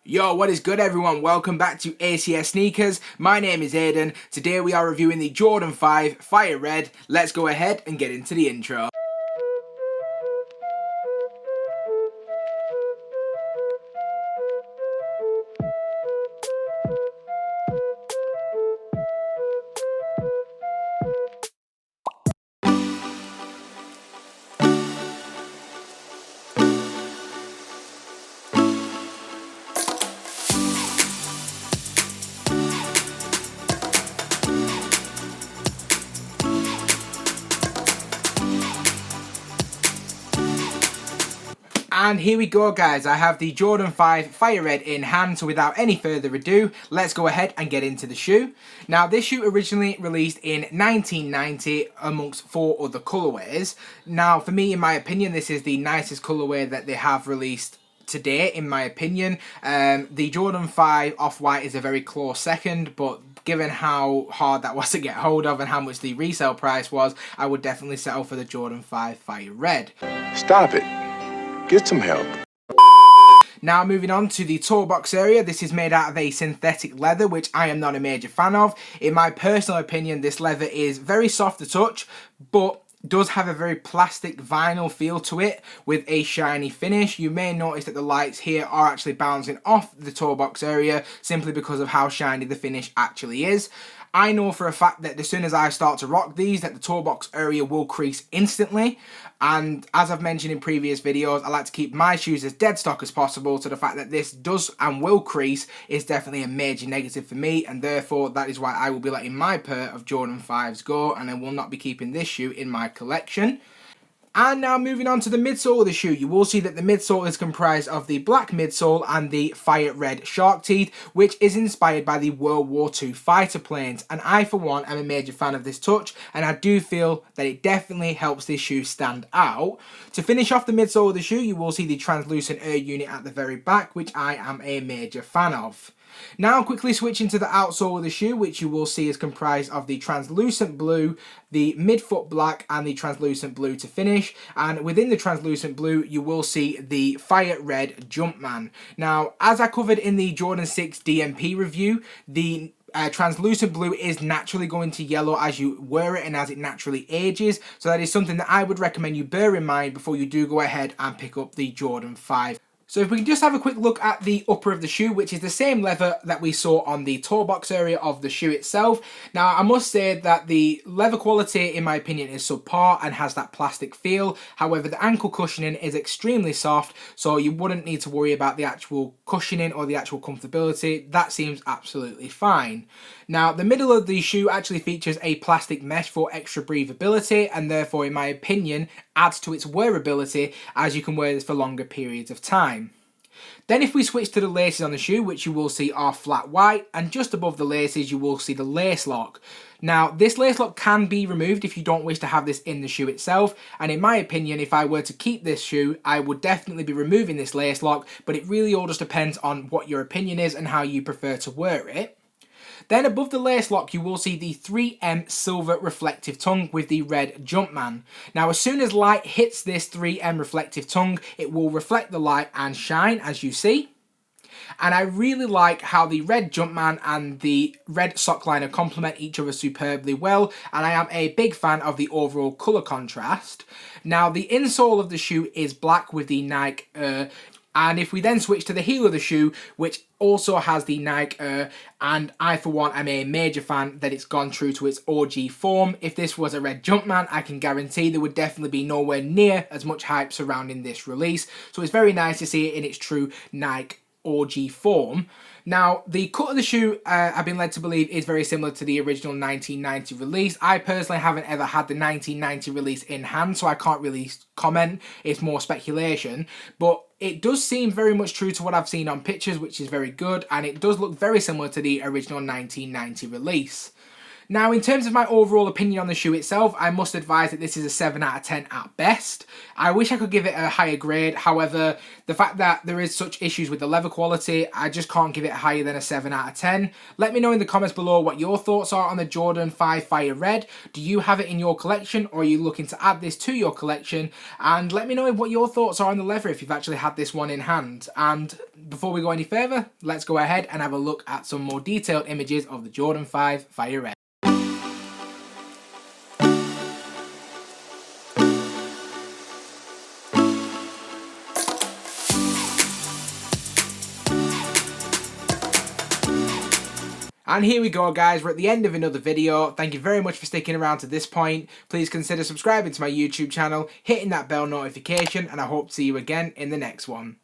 Yo, what is good everyone? Welcome back to ACS Sneakers. My name is Aiden. Today we are reviewing the Jordan 5 Fire Red. Let's go ahead and get into the intro. And here we go guys, I have the Jordan 5 Fire Red in hand, so without any further ado, let's go ahead and get into the shoe. Now this shoe originally released in 1990 amongst 4 other colourways. Now for me, in my opinion, this is the nicest colourway that they have released today, in my opinion. The Jordan 5 Off-White is a very close second, but given how hard that was to get hold of and how much the resale price was, I would definitely settle for the Jordan 5 Fire Red. Stop it. Get some help. Now moving on to the toe box area, this is made out of a synthetic leather, which I am not a major fan of. In my personal opinion, this leather is very soft to touch, but does have a very plastic vinyl feel to it with a shiny finish. You may notice that the lights here are actually bouncing off the toe box area simply because of how shiny the finish actually is. I know for a fact that as soon as I start to rock these, that the toe box area will crease instantly. And as I've mentioned in previous videos, I like to keep my shoes as dead stock as possible, so the fact that this does and will crease is definitely a major negative for me, and therefore that is why I will be letting my pair of Jordan 5s go, and I will not be keeping this shoe in my collection. And now moving on to the midsole of the shoe, you will see that the midsole is comprised of the black midsole and the fire red shark teeth, which is inspired by the World War II fighter planes. And I, for one, am a major fan of this touch, and I do feel that it definitely helps this shoe stand out. To finish off the midsole of the shoe, you will see the translucent air unit at the very back, which I am a major fan of. Now quickly switching to the outsole of the shoe, which you will see is comprised of the translucent blue, the midfoot black and the translucent blue to finish, and within the translucent blue you will see the fire red Jumpman. Now as I covered in the Jordan 6 DMP review, the translucent blue is naturally going to yellow as you wear it and as it naturally ages, so that is something that I would recommend you bear in mind before you do go ahead and pick up the Jordan 5. So if we can just have a quick look at the upper of the shoe, which is the same leather that we saw on the toe box area of the shoe itself. Now I must say that the leather quality in my opinion is subpar and has that plastic feel. However, the ankle cushioning is extremely soft, so you wouldn't need to worry about the actual cushioning or the actual comfortability. That seems absolutely fine. Now the middle of the shoe actually features a plastic mesh for extra breathability, and therefore in my opinion adds to its wearability as you can wear this for longer periods of time. Then if we switch to the laces on the shoe, which you will see are flat white, and just above the laces you will see the lace lock. Now this lace lock can be removed if you don't wish to have this in the shoe itself, and in my opinion if I were to keep this shoe I would definitely be removing this lace lock, but it really all just depends on what your opinion is and how you prefer to wear it. Then above the lace lock you will see the 3M silver reflective tongue with the red Jumpman. Now as soon as light hits this 3M reflective tongue, it will reflect the light and shine as you see. And I really like how the red Jumpman and the red sock liner complement each other superbly well, and I am a big fan of the overall colour contrast. Now the insole of the shoe is black with the Nike and if we then switch to the heel of the shoe, which also has the Nike and I for one am a major fan that it's gone true to its OG form. If this was a red Jumpman, I can guarantee there would definitely be nowhere near as much hype surrounding this release. So it's very nice to see it in its true Nike OG form. Now the cut of the shoe I've been led to believe is very similar to the original 1990 release. I personally haven't ever had the 1990 release in hand, so I can't really comment, it's more speculation, but it does seem very much true to what I've seen on pictures, which is very good, and it does look very similar to the original 1990 release. Now, in terms of my overall opinion on the shoe itself, I must advise that this is a 7 out of 10 at best. I wish I could give it a higher grade. However, the fact that there is such issues with the leather quality, I just can't give it higher than a 7 out of 10. Let me know in the comments below what your thoughts are on the Jordan 5 Fire Red. Do you have it in your collection, or are you looking to add this to your collection? And let me know what your thoughts are on the leather if you've actually had this one in hand. And before we go any further, let's go ahead and have a look at some more detailed images of the Jordan 5 Fire Red. And here we go, guys, we're at the end of another video. Thank you very much for sticking around to this point. Please consider subscribing to my YouTube channel, hitting that bell notification, and I hope to see you again in the next one.